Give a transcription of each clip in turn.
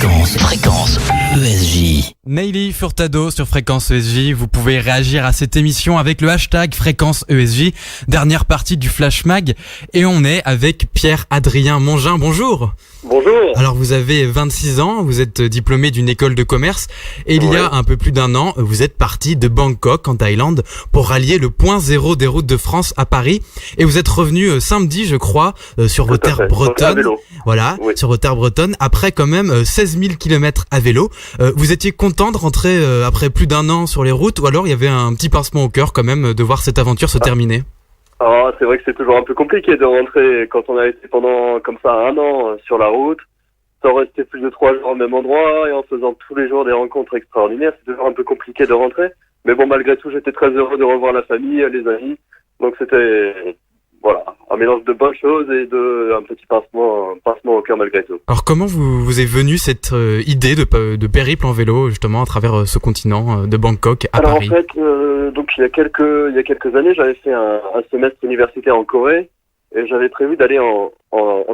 Fréquence ESJ. Neily Furtado sur Fréquence ESJ. Vous pouvez réagir à cette émission avec le hashtag Fréquence ESJ. Dernière partie du Flash Mag. Et on est avec Pierre-Adrien Mongin. Bonjour. Bonjour. Alors vous avez 26 ans, vous êtes diplômé d'une école de commerce et il y a un peu plus d'un an, vous êtes parti de Bangkok en Thaïlande pour rallier le point zéro des routes de France à Paris et vous êtes revenu samedi je crois sur vos terres bretonnes. Voilà, oui. Sur vos terres bretonnes après quand même 16 000 km à vélo. Vous étiez content de rentrer après plus d'un an sur les routes ou alors il y avait un petit pincement au cœur quand même de voir cette aventure se terminer? Alors, c'est vrai que c'est toujours un peu compliqué de rentrer quand on a été pendant comme ça un an sur la route, sans rester plus de 3 jours au même endroit et en faisant tous les jours des rencontres extraordinaires. C'est toujours un peu compliqué de rentrer. Mais bon, malgré tout, j'étais très heureux de revoir la famille, les amis. Donc c'était, voilà, un mélange de bonnes choses et un petit pincement au cœur malgré tout. Alors comment vous est venue cette idée de périple en vélo justement à travers ce continent de Bangkok à Paris? En fait, donc il y a quelques années, j'avais fait un semestre universitaire en Corée et j'avais prévu d'aller en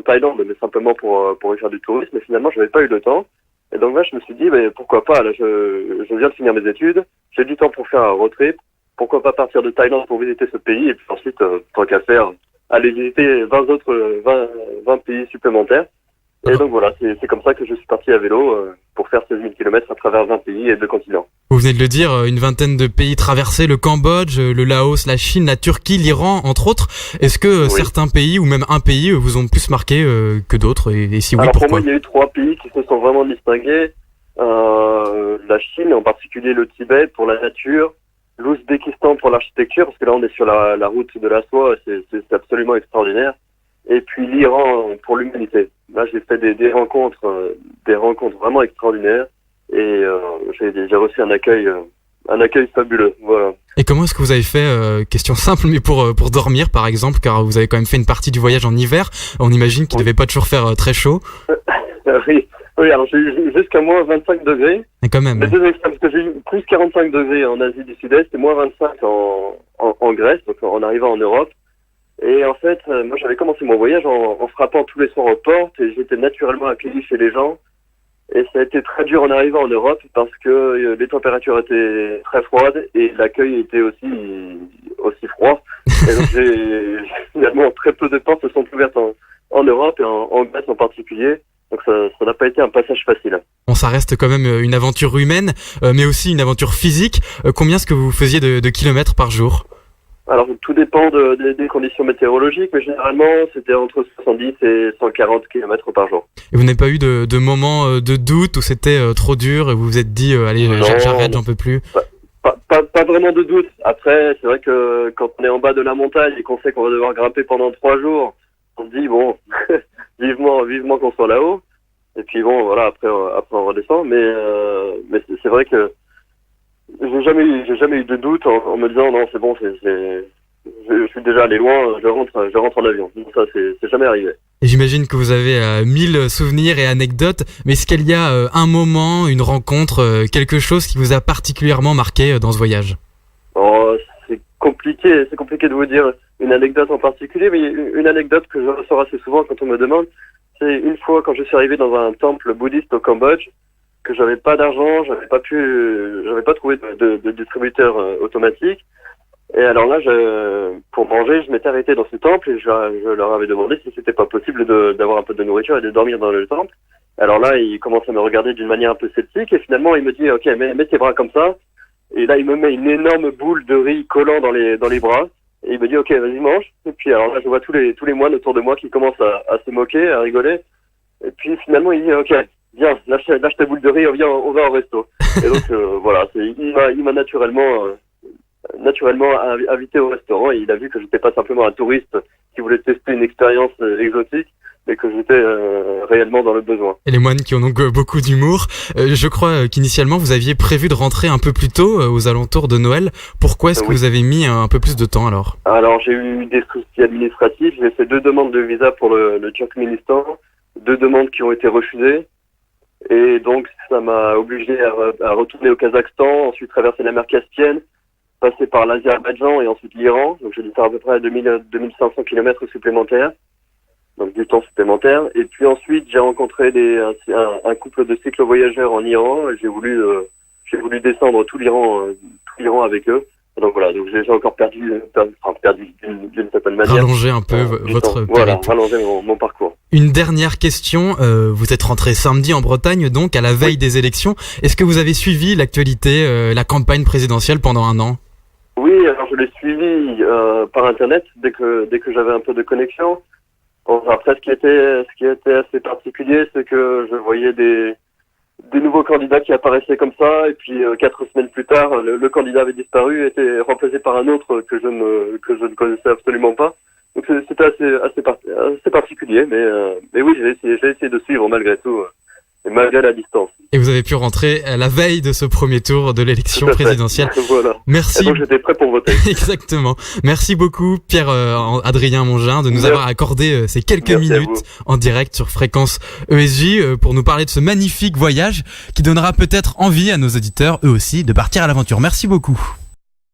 Thaïlande, mais simplement pour y faire du tourisme. Mais finalement, j'avais pas eu le temps. Et donc là, je me suis dit, pourquoi pas? Là, je viens de finir mes études, j'ai du temps pour faire un road trip. Pourquoi pas partir de Thaïlande pour visiter ce pays et puis ensuite, tant qu'à faire, aller visiter 20 pays supplémentaires. Et donc voilà, c'est comme ça que je suis parti à vélo pour faire 16 000 km à travers 20 pays et 2 continents. Vous venez de le dire, une vingtaine de pays traversés, le Cambodge, le Laos, la Chine, la Turquie, l'Iran, entre autres. Est-ce que certains pays ou même un pays vous ont plus marqué que d'autres et si oui, alors pourquoi? pour moi, il y a eu 3 pays qui se sont vraiment distingués. La Chine, en particulier le Tibet pour la nature, l'Ouzbékistan pour l'architecture, parce que là on est sur la route de la soie, c'est absolument extraordinaire. Et puis l'Iran pour l'humanité. Là j'ai fait des rencontres vraiment extraordinaires et j'ai reçu un accueil fabuleux. Voilà. Et comment est-ce que vous avez fait, question simple, mais pour dormir par exemple, car vous avez quand même fait une partie du voyage en hiver, on imagine qu'il devait pas toujours faire très chaud. Oui, alors j'ai eu jusqu'à moins 25 degrés. Mais quand même. Les deux extrêmes, parce que j'ai eu plus 45 degrés en Asie du Sud-Est et moins 25 en Grèce, donc en arrivant en Europe. Et en fait, moi j'avais commencé mon voyage en frappant tous les soirs aux portes et j'étais naturellement accueilli chez les gens. Et ça a été très dur en arrivant en Europe parce que les températures étaient très froides et l'accueil était aussi froid. Et donc finalement très peu de portes se sont ouvertes en Europe et en Grèce en particulier. Donc ça n'a pas été un passage facile. Bon, ça reste quand même une aventure humaine, mais aussi une aventure physique. Combien est-ce que vous faisiez de kilomètres par jour? Alors tout dépend des conditions météorologiques, mais généralement c'était entre 70 et 140 km par jour. Et vous n'avez pas eu de moments de doute où c'était trop dur et vous vous êtes dit allez j'arrête, j'en peux plus? Pas vraiment de doute. Après c'est vrai que quand on est en bas de la montagne et qu'on sait qu'on va devoir grimper pendant 3 jours, on se dit bon vivement qu'on soit là-haut. Et puis bon voilà après on redescend, mais c'est vrai que j'ai jamais eu de doute en me disant non c'est bon je suis déjà allé loin, je rentre en avion. Ça c'est jamais arrivé. Et j'imagine que vous avez 1000 souvenirs et anecdotes, mais est-ce qu'il y a un moment, une rencontre, quelque chose qui vous a particulièrement marqué dans ce voyage? Oh, c'est compliqué de vous dire une anecdote en particulier, mais une anecdote que je ressors assez souvent quand on me demande, c'est une fois quand je suis arrivé dans un temple bouddhiste au Cambodge, que j'avais pas d'argent, j'avais pas trouvé de distributeur automatique. Et alors là, pour manger, je m'étais arrêté dans ce temple et je leur avais demandé si c'était pas possible d'avoir un peu de nourriture et de dormir dans le temple. Alors là, ils commencent à me regarder d'une manière un peu sceptique et finalement, il me dit, ok, mets tes bras comme ça. Et là, il me met une énorme boule de riz collant dans les bras. Et il me dit, ok, vas-y, mange. Et puis alors là, je vois tous les moines autour de moi qui commencent à se moquer, à rigoler. Et puis finalement, il dit, ok, viens, lâche ta boule de riz, on va au resto. Et donc voilà, il m'a naturellement invité au restaurant et il a vu que j'étais pas simplement un touriste qui voulait tester une expérience exotique, mais que j'étais réellement dans le besoin. Et les moines qui ont donc beaucoup d'humour. Je crois qu'initialement vous aviez prévu de rentrer un peu plus tôt, aux alentours de Noël. Pourquoi est-ce que vous avez mis un peu plus de temps alors? Alors j'ai eu des soucis administratifs, j'ai fait 2 demandes de visa pour le Turkménistan, 2 demandes qui ont été refusées. Et donc ça m'a obligé à retourner au Kazakhstan, ensuite traverser la mer Caspienne, passer par l'Azerbaïdjan et ensuite l'Iran. Donc j'ai dû faire à peu près 2500 km supplémentaires. donc du temps supplémentaire. Et puis ensuite, j'ai rencontré un couple de cyclo-voyageurs en Iran. J'ai voulu descendre tout l'Iran avec eux. Donc voilà, donc j'ai encore perdu d'une certaine manière. Rallonger un peu votre périple. Voilà, rallonger mon parcours. Une dernière question. Vous êtes rentré samedi en Bretagne, donc à la veille des élections. Est-ce que vous avez suivi l'actualité, la campagne présidentielle pendant un an? Oui, alors je l'ai suivi par internet dès que j'avais un peu de connexion. Bon, après, ce qui était assez particulier, c'est que je voyais des nouveaux candidats qui apparaissaient comme ça, et puis 4 semaines plus tard, le candidat avait disparu, était remplacé par un autre que je ne connaissais absolument pas. Donc c'était assez particulier, mais oui, j'ai essayé de suivre malgré tout, et malgré la distance. Et vous avez pu rentrer à la veille de ce premier tour de l'élection présidentielle. Voilà. Merci. Et donc j'étais prêt pour voter. Exactement. Merci beaucoup Pierre-Adrien Mongin de nous avoir accordé ces quelques minutes en direct sur Fréquence ESJ pour nous parler de ce magnifique voyage qui donnera peut-être envie à nos auditeurs eux aussi de partir à l'aventure. Merci beaucoup.